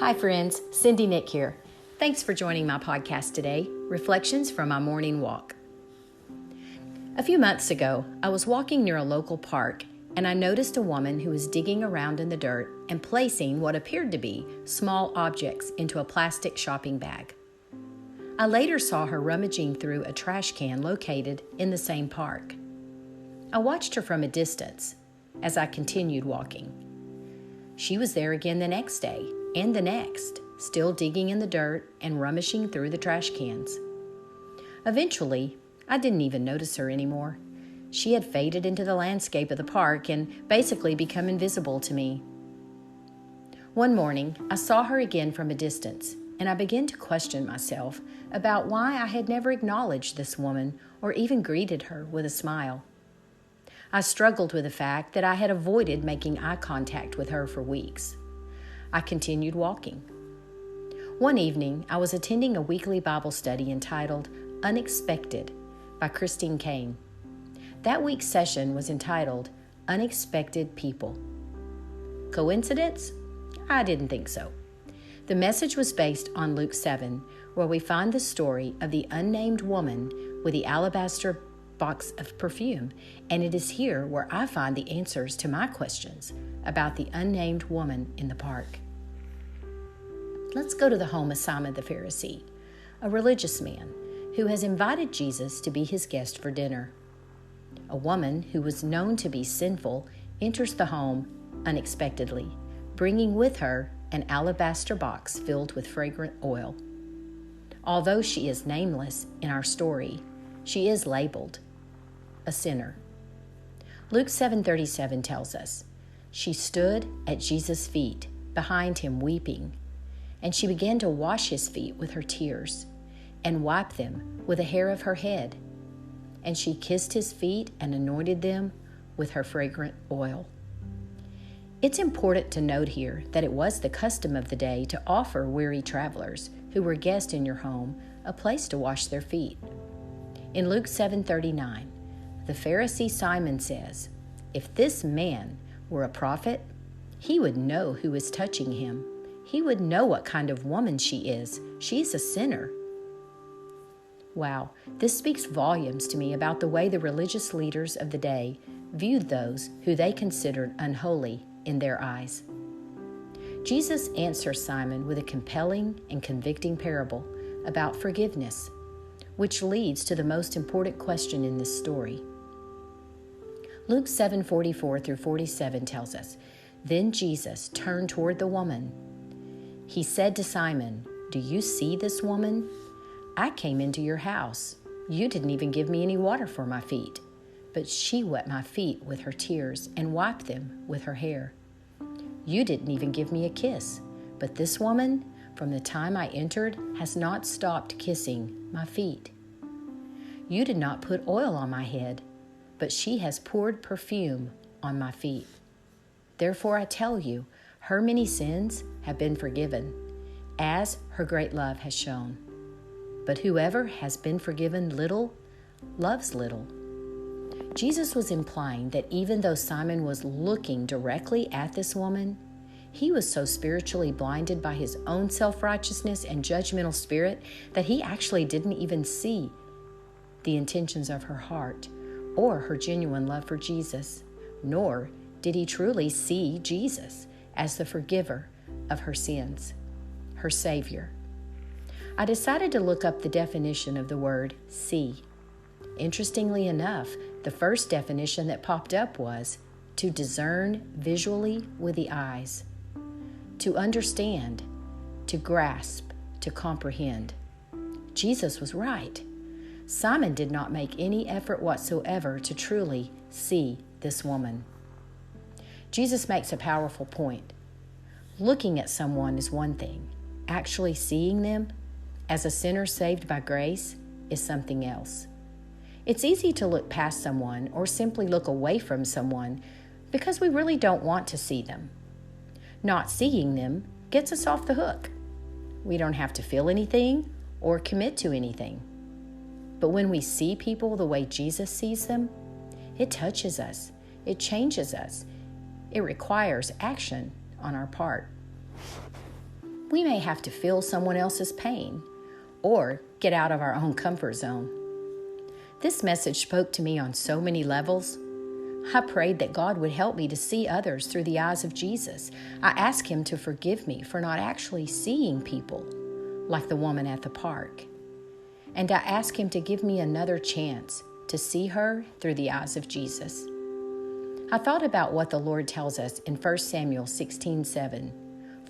Hi friends, Cindy Nick here. Thanks for joining my podcast today, Reflections from My Morning Walk. A few months ago, I was walking near a local park and I noticed a woman who was digging around in the dirt and placing what appeared to be small objects into a plastic shopping bag. I later saw her rummaging through a trash can located in the same park. I watched her from a distance as I continued walking. She was there again the next day and the next, still digging in the dirt and rummaging through the trash cans. Eventually, I didn't even notice her anymore. She had faded into the landscape of the park and basically become invisible to me. One morning, I saw her again from a distance, and I began to question myself about why I had never acknowledged this woman or even greeted her with a smile. I struggled with the fact that I had avoided making eye contact with her for weeks. I continued walking. One evening, I was attending a weekly Bible study entitled Unexpected by Christine Caine. That week's session was entitled Unexpected People. Coincidence? I didn't think so. The message was based on Luke 7, where we find the story of the unnamed woman with the alabaster box of perfume, and it is here where I find the answers to my questions about the unnamed woman in the park. Let's go to the home of Simon the Pharisee, a religious man who has invited Jesus to be his guest for dinner. A woman who was known to be sinful enters the home unexpectedly, bringing with her an alabaster box filled with fragrant oil. Although she is nameless in our story, she is labeled a sinner. Luke 7:37 tells us, "She stood at Jesus' feet, behind him weeping, and she began to wash his feet with her tears and wipe them with a hair of her head. And she kissed his feet and anointed them with her fragrant oil." It's important to note here that it was the custom of the day to offer weary travelers who were guests in your home a place to wash their feet. In Luke 7:39, the Pharisee Simon says, "If this man were a prophet, he would know who is touching him. He would know what kind of woman she is. She's a sinner." Wow, this speaks volumes to me about the way the religious leaders of the day viewed those who they considered unholy in their eyes. Jesus answers Simon with a compelling and convicting parable about forgiveness, which leads to the most important question in this story. Luke 7:44 through 47 tells us, "Then Jesus turned toward the woman. He said to Simon, 'Do you see this woman? I came into your house. You didn't even give me any water for my feet, but she wet my feet with her tears and wiped them with her hair. You didn't even give me a kiss, but this woman, from the time I entered, has not stopped kissing my feet. You did not put oil on my head, but she has poured perfume on my feet. Therefore I tell you, her many sins have been forgiven, as her great love has shown. But whoever has been forgiven little loves little." Jesus was implying that even though Simon was looking directly at this woman, he was so spiritually blinded by his own self-righteousness and judgmental spirit that he actually didn't even see the intentions of her heart or her genuine love for Jesus, nor did he truly see Jesus as the forgiver of her sins, her Savior. I decided to look up the definition of the word see. Interestingly enough, the first definition that popped up was to discern visually with the eyes, to understand, to grasp, to comprehend. Jesus was right. Simon did not make any effort whatsoever to truly see this woman. Jesus makes a powerful point. Looking at someone is one thing. Actually seeing them as a sinner saved by grace is something else. It's easy to look past someone or simply look away from someone because we really don't want to see them. Not seeing them gets us off the hook. We don't have to feel anything or commit to anything. But when we see people the way Jesus sees them, it touches us, it changes us, it requires action on our part. we may have to feel someone else's pain or get out of our own comfort zone. This message spoke to me on so many levels. I prayed that God would help me to see others through the eyes of Jesus. I asked Him to forgive me for not actually seeing people like the woman at the park. And I asked Him to give me another chance to see her through the eyes of Jesus. I thought about what the Lord tells us in 1 Samuel 16:7.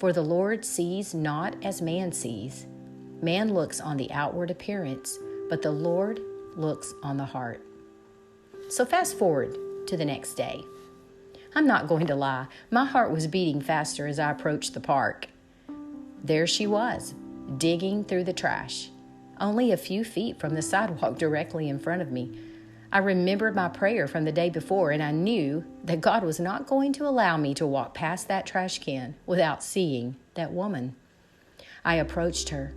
For the Lord sees not as man sees. Man looks on the outward appearance, but the Lord looks on the heart. So fast forward to the next day. I'm not going to lie, my heart was beating faster as I approached the park. There she was, digging through the trash, only a few feet from the sidewalk directly in front of me. I remembered my prayer from the day before, and I knew that God was not going to allow me to walk past that trash can without seeing that woman. I approached her.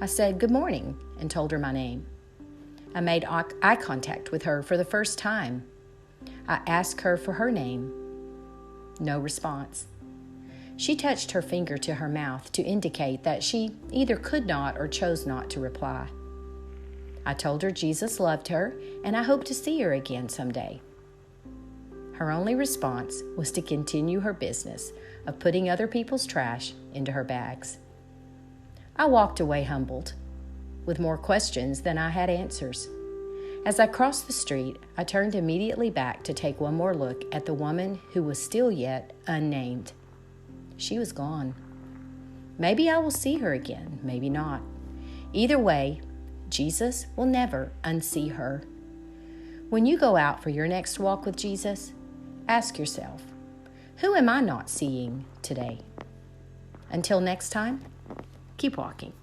I said, "Good morning," and told her my name. I made eye contact with her for the first time. I asked her for her name. No response. She touched her finger to her mouth to indicate that she either could not or chose not to reply. I told her Jesus loved her and I hoped to see her again someday. Her only response was to continue her business of putting other people's trash into her bags. I walked away humbled, with more questions than I had answers. As I crossed the street, I turned immediately back to take one more look at the woman who was still yet unnamed. She was gone. Maybe I will see her again, maybe not. Either way, Jesus will never unsee her. When you go out for your next walk with Jesus, ask yourself, who am I not seeing today? Until next time, keep walking.